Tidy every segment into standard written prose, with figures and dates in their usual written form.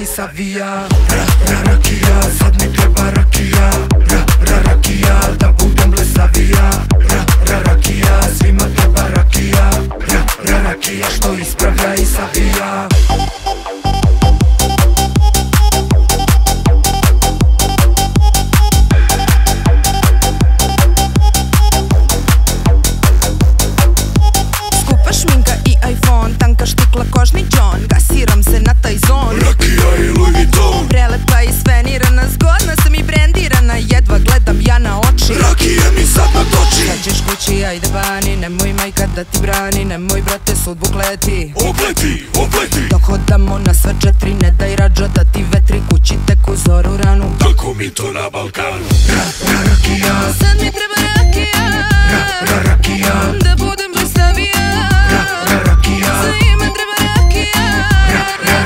i savija. Rakija, sad mi treba rakija. Rakija, da budem blesavija. Rakija, svima treba rakija. Rakija što ispravlja i savija. Tanka štikla, kožni džon, gasiram se na taj zon. Rakija i Louis Vuitton, prelepa i svenirana, zgodna sam i brendirana, jedva gledam ja na oči. Rakija mi sad natoči. Kad ćeš kući, ajde bani, nemoj majka da ti brani, nemoj brate sudbu kleti. Opleti, opleti, dok hodamo na sve četiri, ne daj rađa da ti vetri, kući tek u zoru ranu. Tako mi to na Balkanu. Rakija, sad mi treba rakija. Rakija, da budem blesavija. Rakija, svima treba rakija.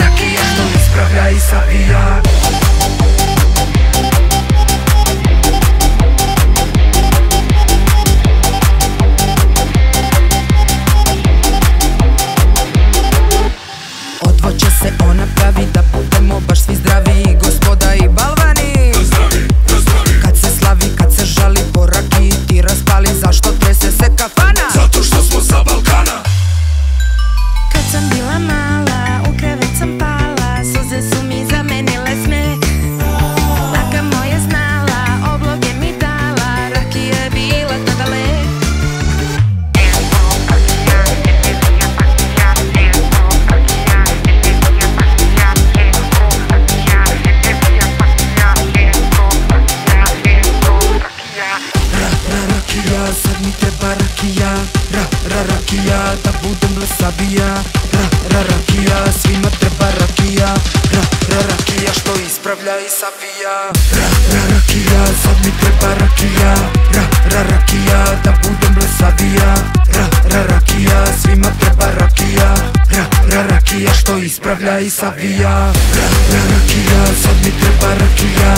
Rakija što ispravlja i savija. Odvoće se ona pravi da budemo baš svi zdravi, gospoda i balvani. Kad se slavi, kad se žali po rakiji ti raspali, zašto trese se kafana? Zato što smo sa Balkana. Kad sam bila mala, u krevet sam pala, suze su mi zamenile smeh. Laka moja znala, obloge mi dala, rakija je bila tada lek. Rakija, sad mi treba rakija. Rakija, da budem blesavija. Rakija, svima treba rakija. Rakija što ispravlja i savija. Rakija, sad mi treba rakija. Rakija, da budem blesavija. Rakija, svima treba rakija. Rakija što ispravlja i savija. Rakija, sad mi treba rakija.